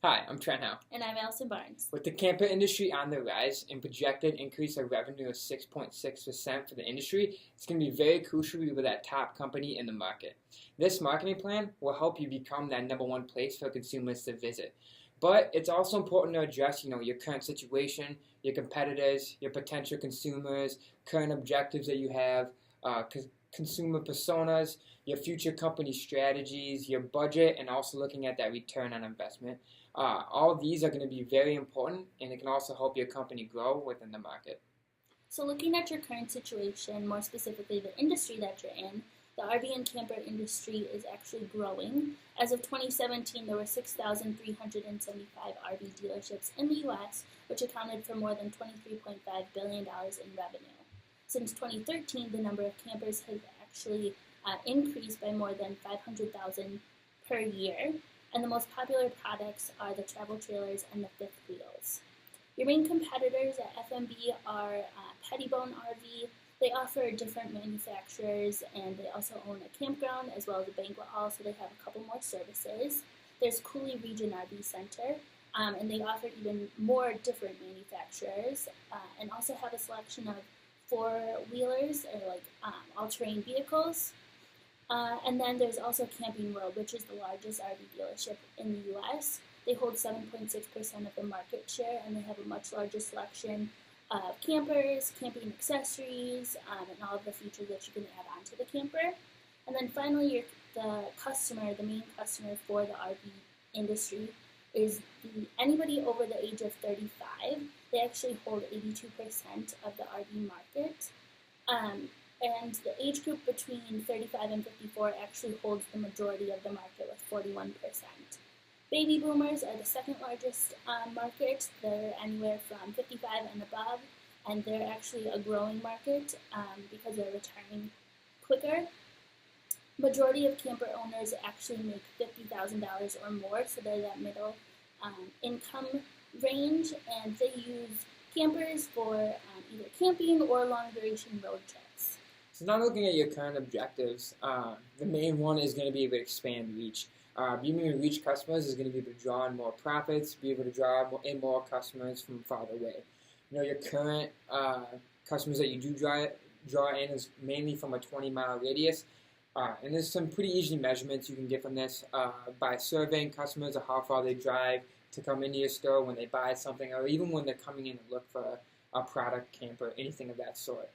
Hi, I'm Trent Howe. And I'm Allison Barnes. With the camper industry on the rise and projected increase of revenue of 6.6% for the industry, it's going to be very crucial to be with that top company in the market. This marketing plan will help you become that number one place for consumers to visit. But it's also important to address, your current situation, your competitors, your potential consumers, current objectives that you have, consumer personas, your future company strategies, your budget, and also looking at that return on investment. All of these are going to be very important, and it can also help your company grow within the market. So, looking at your current situation, more specifically the industry that you're in, the RV and camper industry is actually growing. As of 2017, there were 6,375 RV dealerships in the U.S., which accounted for more than $23.5 billion in revenue. Since 2013, the number of campers has actually increased by more than 500,000 per year, and the most popular products are the travel trailers and the fifth wheels. Your main competitors at FMB are Pettibone RV. They offer different manufacturers, and they also own a campground as well as a banquet hall, so they have a couple more services. There's Cooley Region RV Center, and they offer even more different manufacturers, and also have a selection of four-wheelers or like all-terrain vehicles. And then there's also Camping World, which is the largest RV dealership in the U.S. They hold 7.6% of the market share, and they have a much larger selection of campers, camping accessories, and all of the features that you can add onto the camper. And then finally, the main customer for the RV industry is anybody over the age of 35. They actually hold 82% of the RV market. And the age group between 35 and 54 actually holds the majority of the market with 41%. Baby boomers are the second largest market. They're anywhere from 55 and above, and they're actually a growing market because they're retiring quicker. Majority of camper owners actually make $50,000 or more, so they're that middle income range, and they use campers for either camping or long duration road trips. So now looking at your current objectives, the main one is going to be able to expand reach. Being able to reach customers is going to be able to draw in more profits, be able to draw in more customers from farther away. Your current customers that you do draw in is mainly from a 20-mile radius. And there's some pretty easy measurements you can get from this by surveying customers of how far they drive to come into your store when they buy something, or even when they're coming in to look for a product, camper, anything of that sort.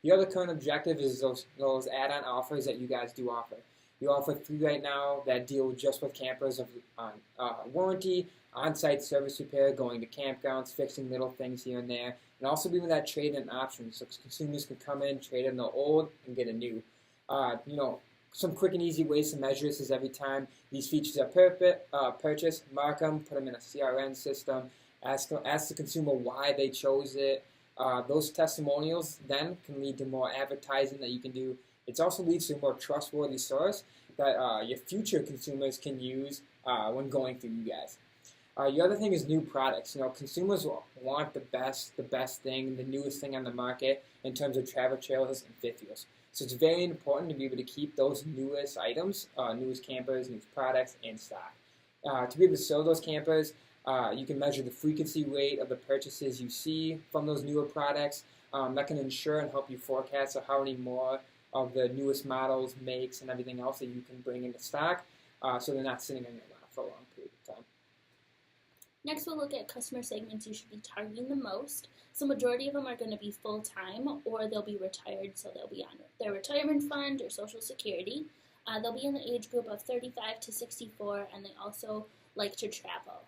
The other current objective is those add-on offers that you guys do offer. You offer 3 right now that deal just with campers on warranty, on-site service repair, going to campgrounds, fixing little things here and there, and also being that trade-in option so consumers can come in, trade in the old, and get a new. Some quick and easy ways to measure this is every time these features are purchased, mark them, put them in a CRM system, ask the consumer why they chose it. Those testimonials then can lead to more advertising that you can do. It also leads to a more trustworthy source that your future consumers can use when going through you guys. The other thing is new products. Consumers want the best thing, the newest thing on the market in terms of travel trailers and fifth wheels. So it's very important to be able to keep those newest items, newest campers, newest products in stock. To be able to sell those campers, you can measure the frequency rate of the purchases you see from those newer products. That can ensure and help you forecast how many more of the newest models, makes, and everything else that you can bring into stock, so they're not sitting in your lap for a long period of time. Next, we'll look at customer segments you should be targeting the most. So majority of them are going to be full-time, or they'll be retired, so they'll be on their retirement fund or Social Security. They'll be in the age group of 35 to 64, and they also like to travel.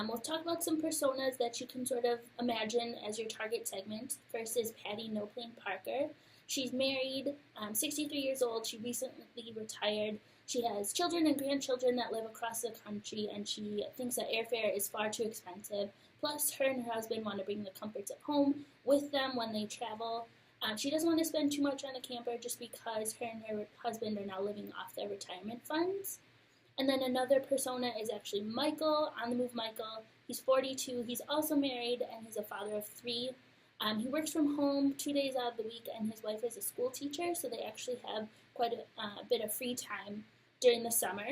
We'll talk about some personas that you can sort of imagine as your target segment. First is Patty No Plane Parker. She's married, 63 years old. She recently retired. She has children and grandchildren that live across the country, and she thinks that airfare is far too expensive. Plus, her and her husband want to bring the comforts of home with them when they travel. She doesn't want to spend too much on a camper just because her and her husband are now living off their retirement funds. And then another persona is actually Michael, On the Move Michael. He's 42. He's also married, and he's a father of 3. He works from home 2 days out of the week, and his wife is a school teacher, so they actually have quite a bit of free time during the summer.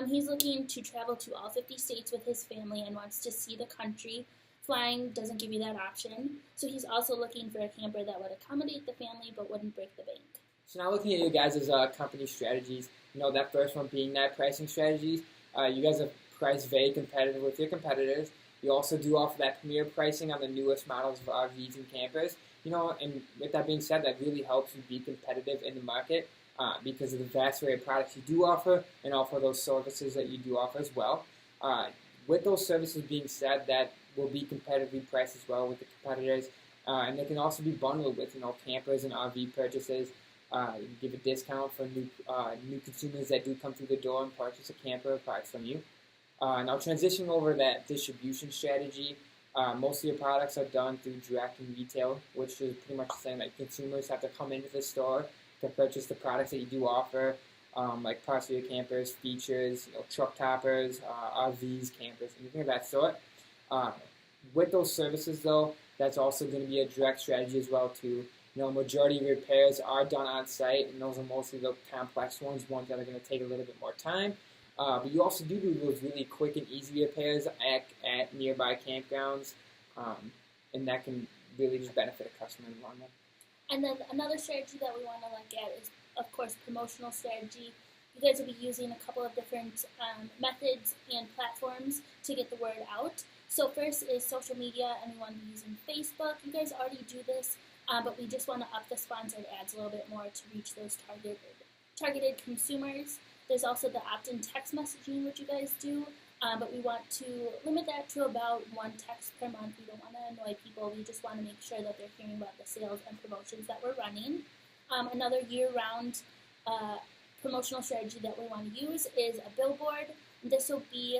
He's looking to travel to all 50 states with his family and wants to see the country. Flying doesn't give you that option, so he's also looking for a camper that would accommodate the family but wouldn't break the bank. So now looking at you guys' company strategies, that first one being that pricing strategies, you guys are priced very competitive with your competitors. You also do offer that premier pricing on the newest models of RVs and campers. And with that being said, that really helps you be competitive in the market because of the vast array of products you do offer and offer those services that you do offer as well. With those services being said, that will be competitively priced as well with the competitors, and they can also be bundled with campers and RV purchases. Give a discount for new consumers that do come through the door and purchase a camper or products from you. Now transitioning over that distribution strategy, most of your products are done through direct and retail, which is pretty much saying that consumers have to come into the store to purchase the products that you do offer, like parts of your campers, features, truck toppers, RVs, campers, anything of that sort. With those services, though, that's also going to be a direct strategy as well too. Majority of repairs are done on site, and those are mostly the complex ones that are going to take a little bit more time. But you also do those really quick and easy repairs at nearby campgrounds, and that can really just benefit a customer in the long run. And then another strategy that we want to look at is, of course, promotional strategy. You guys will be using a couple of different methods and platforms to get the word out. So first is social media, and we want to be using Facebook. You guys already do this, but we just want to up the sponsored ads a little bit more to reach those targeted consumers. There's also the opt-in text messaging, which you guys do, but we want to limit that to about one text per month. We don't want to annoy people. We just want to make sure that they're hearing about the sales and promotions that we're running. Another year-round promotional strategy that we want to use is a billboard. This will be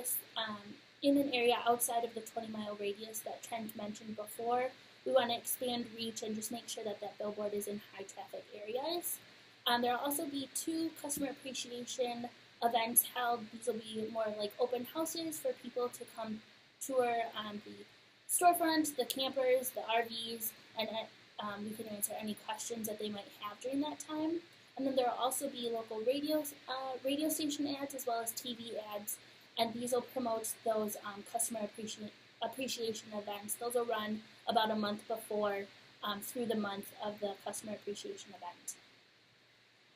in an area outside of the 20-mile radius that Trent mentioned before. We want to expand reach and just make sure that that billboard is in high-traffic areas. There will also be 2 customer appreciation events held. These will be more like open houses for people to come tour the storefront, the campers, the RVs, and we can answer any questions that they might have during that time. And then there will also be local radio station ads as well as TV ads, and these will promote those customer appreciation events. Those will run about a month before through the month of the customer appreciation event.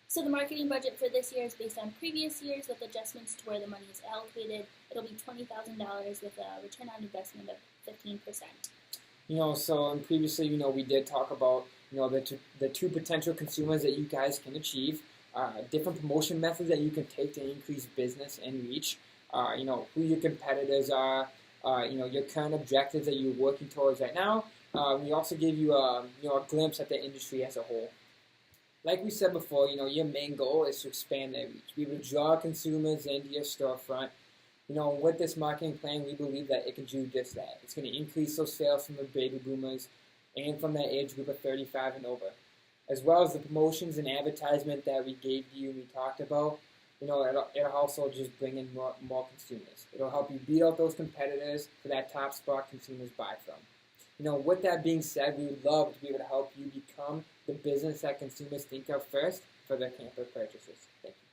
So the marketing budget for this year is based on previous years with adjustments to where the money is allocated. It'll be $20,000 with a return on investment of 15%. So previously, we did talk about, the two potential consumers that you guys can achieve, different promotion methods that you can take to increase business and reach, who your competitors are, your current objectives that you're working towards right now. We also gave you a glimpse at the industry as a whole. Like we said before, your main goal is to expand that reach. Be able to draw consumers into your storefront. With this marketing plan, we believe that it can do just that. It's going to increase those sales from the baby boomers and from that age group of 35 and over, as well as the promotions and advertisement that we gave you and we talked about. It'll also just bring in more consumers. It'll help you beat out those competitors for that top spot consumers buy from. With that being said, we would love to be able to help you become the business that consumers think of first for their camper purchases. Thank you.